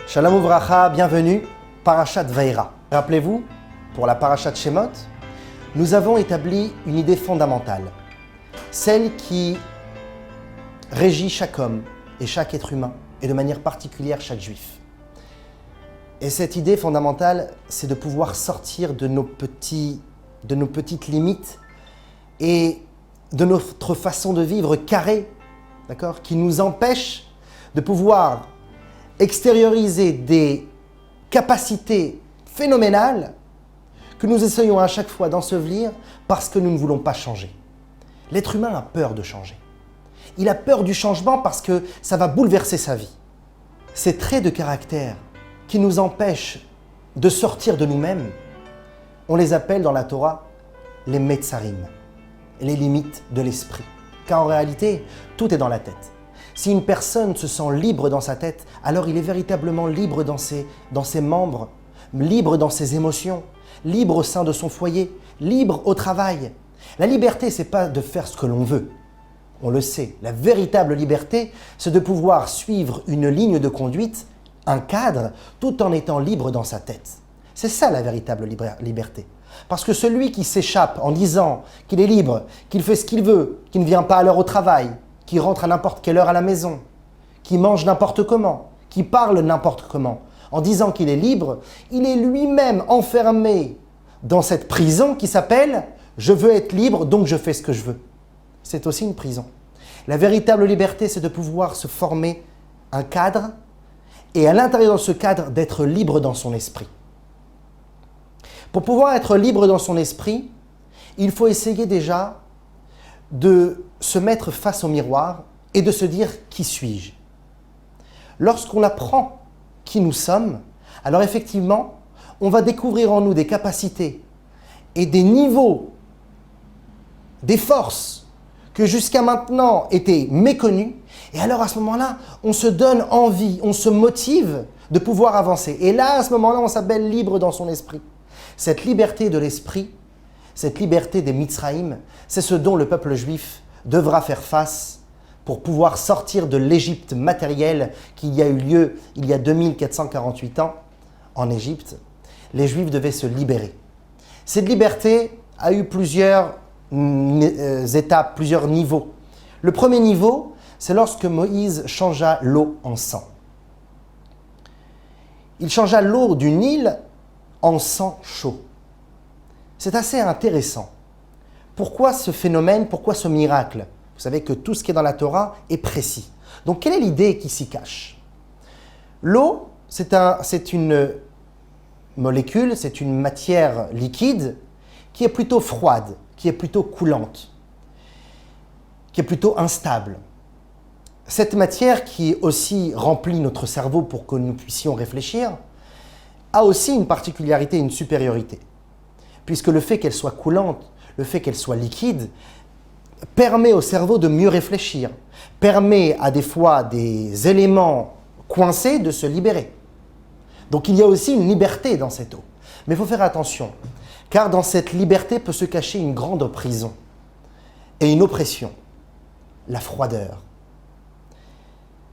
Shalom Uvracha, bienvenue, Parashat Vaïra. Rappelez-vous, pour la Parashat Shemot, nous avons établi une idée fondamentale, celle qui régit chaque homme et chaque être humain, et de manière particulière chaque juif. Et cette idée fondamentale, c'est de pouvoir sortir de nos petites limites et de notre façon de vivre carrée, d'accord, qui nous empêche de pouvoir extérioriser des capacités phénoménales que nous essayons à chaque fois d'ensevelir parce que nous ne voulons pas changer. L'être humain a peur de changer. Il a peur du changement parce que ça va bouleverser sa vie. Ces traits de caractère qui nous empêchent de sortir de nous-mêmes, on les appelle dans la Torah les Metzarim, les limites de l'esprit. Car en réalité, tout est dans la tête. Si une personne se sent libre dans sa tête, alors il est véritablement libre dans ses membres, libre dans ses émotions, libre au sein de son foyer, libre au travail. La liberté, ce n'est pas de faire ce que l'on veut. On le sait. La véritable liberté, c'est de pouvoir suivre une ligne de conduite, un cadre, tout en étant libre dans sa tête. C'est ça la véritable liberté. Parce que celui qui s'échappe en disant qu'il est libre, qu'il fait ce qu'il veut, qu'il ne vient pas à l'heure au travail, qui rentre à n'importe quelle heure à la maison, qui mange n'importe comment, qui parle n'importe comment, en disant qu'il est libre, il est lui-même enfermé dans cette prison qui s'appelle « je veux être libre, donc je fais ce que je veux ». C'est aussi une prison. La véritable liberté, c'est de pouvoir se former un cadre et à l'intérieur de ce cadre, d'être libre dans son esprit. Pour pouvoir être libre dans son esprit, il faut essayer déjà de se mettre face au miroir et de se dire « qui suis-je » Lorsqu'on apprend qui nous sommes, alors effectivement, on va découvrir en nous des capacités et des niveaux, des forces que jusqu'à maintenant étaient méconnues. Et alors à ce moment-là, on se donne envie, on se motive de pouvoir avancer. Et là, à ce moment-là, on s'appelle libre dans son esprit. Cette liberté de l'esprit, cette liberté des Mitzraïm, c'est ce dont le peuple juif devra faire face pour pouvoir sortir de l'Égypte matérielle qui y a eu lieu il y a 2448 ans en Égypte. Les Juifs devaient se libérer. Cette liberté a eu plusieurs étapes, plusieurs niveaux. Le premier niveau, c'est lorsque Moïse changea l'eau en sang. Il changea l'eau du Nil en sang chaud. C'est assez intéressant. Pourquoi ce phénomène, pourquoi ce miracle? Vous savez que tout ce qui est dans la Torah est précis. Donc, quelle est l'idée qui s'y cache? L'eau, c'est une molécule, c'est une matière liquide qui est plutôt froide, qui est plutôt coulante, qui est plutôt instable. Cette matière qui aussi remplit notre cerveau pour que nous puissions réfléchir a aussi une particularité, une supériorité. Puisque le fait qu'elle soit coulante, le fait qu'elle soit liquide, permet au cerveau de mieux réfléchir, permet à des fois des éléments coincés de se libérer. Donc il y a aussi une liberté dans cette eau. Mais il faut faire attention, car dans cette liberté peut se cacher une grande prison et une oppression, la froideur.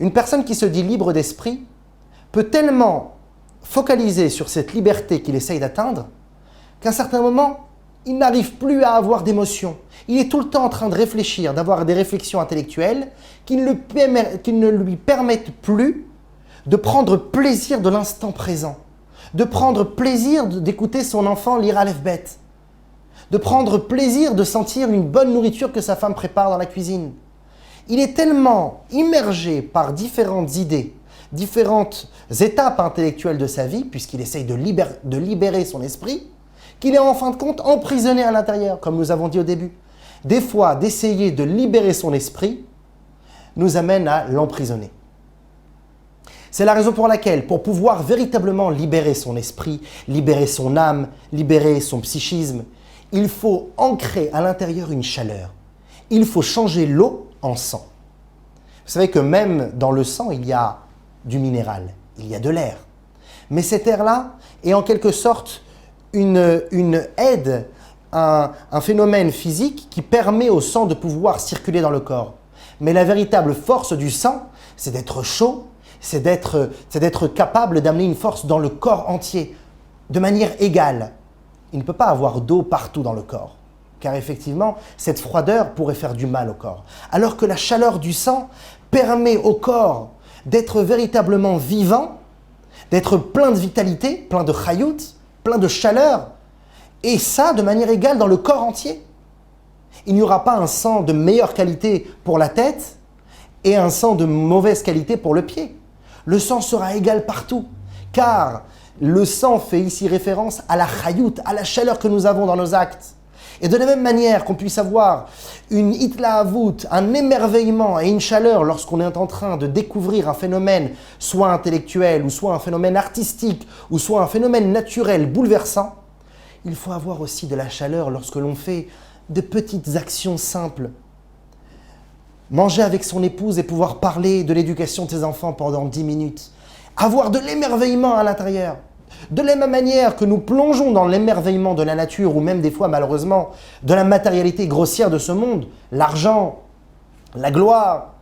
Une personne qui se dit libre d'esprit peut tellement focaliser sur cette liberté qu'il essaye d'atteindre qu'à un certain moment, il n'arrive plus à avoir d'émotions. Il est tout le temps en train de réfléchir, d'avoir des réflexions intellectuelles qui ne lui permettent plus de prendre plaisir de l'instant présent, de prendre plaisir d'écouter son enfant lire Aleph Bet, de prendre plaisir de sentir une bonne nourriture que sa femme prépare dans la cuisine. Il est tellement immergé par différentes idées, différentes étapes intellectuelles de sa vie, puisqu'il essaye de libérer son esprit, qu'il est en fin de compte emprisonné à l'intérieur, comme nous avons dit au début. Des fois, d'essayer de libérer son esprit nous amène à l'emprisonner. C'est la raison pour laquelle, pour pouvoir véritablement libérer son esprit, libérer son âme, libérer son psychisme, il faut ancrer à l'intérieur une chaleur. Il faut changer l'eau en sang. Vous savez que même dans le sang, il y a du minéral, il y a de l'air. Mais cet air-là est en quelque sorte une aide, un phénomène physique qui permet au sang de pouvoir circuler dans le corps. Mais la véritable force du sang, c'est d'être chaud, c'est d'être capable d'amener une force dans le corps entier, de manière égale. Il ne peut pas avoir d'eau partout dans le corps, car effectivement, cette froideur pourrait faire du mal au corps. Alors que la chaleur du sang permet au corps d'être véritablement vivant, d'être plein de vitalité, plein de chayout, plein de chaleur, et ça de manière égale dans le corps entier. Il n'y aura pas un sang de meilleure qualité pour la tête et un sang de mauvaise qualité pour le pied. Le sang sera égal partout, car le sang fait ici référence à la chayout, à la chaleur que nous avons dans nos actes. Et de la même manière qu'on puisse avoir une hitlahavut, un émerveillement et une chaleur lorsqu'on est en train de découvrir un phénomène, soit intellectuel, ou soit un phénomène artistique, ou soit un phénomène naturel bouleversant, il faut avoir aussi de la chaleur lorsque l'on fait de petites actions simples. Manger avec son épouse et pouvoir parler de l'éducation de ses enfants pendant 10 minutes. Avoir de l'émerveillement à l'intérieur. De la même manière que nous plongeons dans l'émerveillement de la nature ou même des fois malheureusement de la matérialité grossière de ce monde, l'argent, la gloire,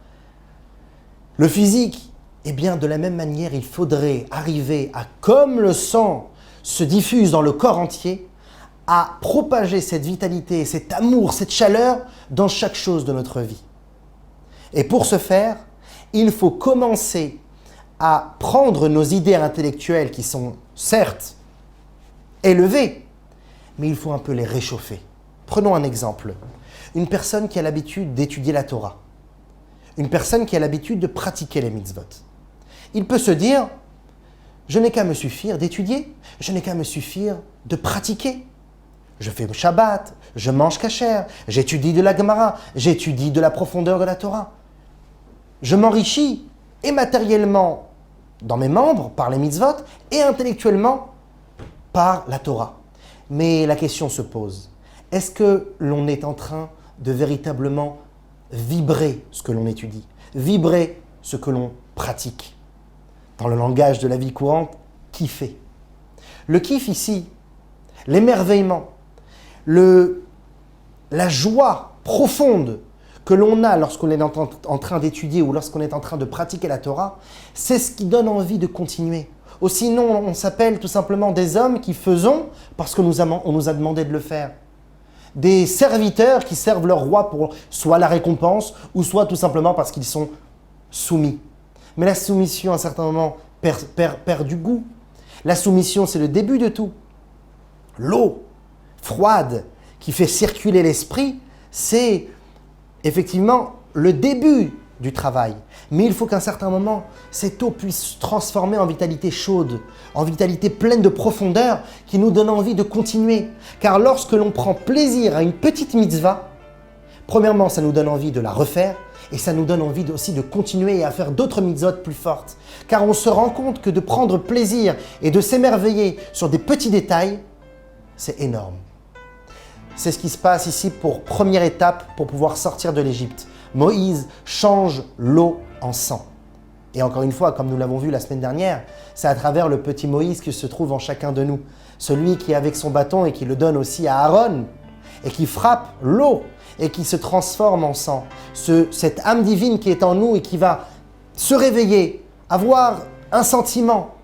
le physique, eh bien de la même manière il faudrait arriver à, comme le sang se diffuse dans le corps entier, à propager cette vitalité, cet amour, cette chaleur dans chaque chose de notre vie. Et pour ce faire, il faut commencer à prendre nos idées intellectuelles qui sont certes élevées, mais il faut un peu les réchauffer. Prenons un exemple. Une personne qui a l'habitude d'étudier la Torah. Une personne qui a l'habitude de pratiquer les mitzvot. Il peut se dire, je n'ai qu'à me suffire d'étudier, je n'ai qu'à me suffire de pratiquer. Je fais Shabbat, je mange kasher, j'étudie de la Gemara, j'étudie de la profondeur de la Torah. Je m'enrichis et matériellement dans mes membres par les mitzvot et intellectuellement par la Torah. Mais la question se pose, est-ce que l'on est en train de véritablement vibrer ce que l'on étudie, vibrer ce que l'on pratique? Dans le langage de la vie courante, kiffer. Le kiff ici, l'émerveillement, la joie profonde que l'on a lorsqu'on est en train d'étudier ou lorsqu'on est en train de pratiquer la Torah, c'est ce qui donne envie de continuer. Ou sinon, on s'appelle tout simplement des hommes qui faisons parce qu'on nous a demandé de le faire. Des serviteurs qui servent leur roi pour soit la récompense ou soit tout simplement parce qu'ils sont soumis. Mais la soumission, à un certain moment, perd du goût. La soumission, c'est le début de tout. L'eau froide qui fait circuler l'esprit, c'est effectivement le début du travail. Mais il faut qu'à un certain moment, cette eau puisse se transformer en vitalité chaude, en vitalité pleine de profondeur qui nous donne envie de continuer. Car lorsque l'on prend plaisir à une petite mitzvah, premièrement, ça nous donne envie de la refaire et ça nous donne envie aussi de continuer et à faire d'autres mitzvot plus fortes. Car on se rend compte que de prendre plaisir et de s'émerveiller sur des petits détails, c'est énorme. C'est ce qui se passe ici pour première étape pour pouvoir sortir de l'Égypte. Moïse change l'eau en sang. Et encore une fois, comme nous l'avons vu la semaine dernière, c'est à travers le petit Moïse qui se trouve en chacun de nous. Celui qui est avec son bâton et qui le donne aussi à Aaron et qui frappe l'eau et qui se transforme en sang. Cette âme divine qui est en nous et qui va se réveiller, avoir un sentiment.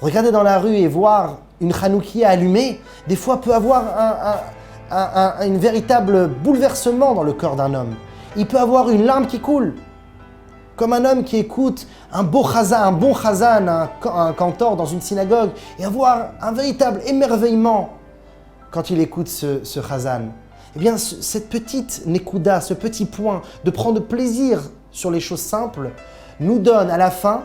Regarder dans la rue et voir une chanoukia allumée, des fois peut avoir un véritable bouleversement dans le corps d'un homme. Il peut avoir une larme qui coule, comme un homme qui écoute un bon chazan, un cantor dans une synagogue, et avoir un véritable émerveillement quand il écoute ce chazan. Eh bien, cette petite nekuda, ce petit point de prendre plaisir sur les choses simples, nous donne à la fin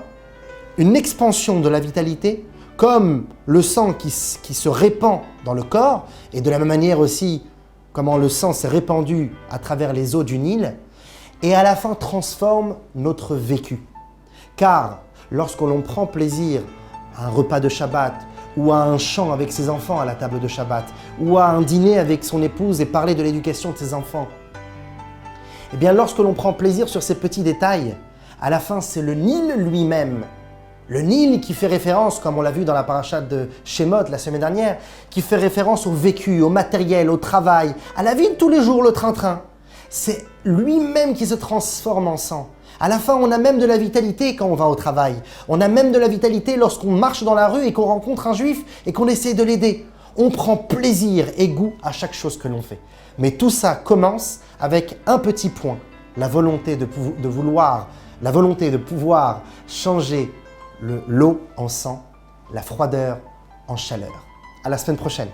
une expansion de la vitalité, comme le sang qui se répand dans le corps, et de la même manière aussi comment le sang s'est répandu à travers les eaux du Nil, et à la fin transforme notre vécu. Car lorsque l'on prend plaisir à un repas de Shabbat, ou à un chant avec ses enfants à la table de Shabbat, ou à un dîner avec son épouse et parler de l'éducation de ses enfants, eh bien lorsque l'on prend plaisir sur ces petits détails, à la fin c'est le Nil lui-même. Le Nil qui fait référence, comme on l'a vu dans la paracha de Shemot la semaine dernière, qui fait référence au vécu, au matériel, au travail, à la vie de tous les jours, le train-train. C'est lui-même qui se transforme en sang. À la fin, on a même de la vitalité quand on va au travail. On a même de la vitalité lorsqu'on marche dans la rue et qu'on rencontre un juif et qu'on essaie de l'aider. On prend plaisir et goût à chaque chose que l'on fait. Mais tout ça commence avec un petit point, la volonté de pouvoir changer l'eau en sang, la froideur en chaleur. À la semaine prochaine.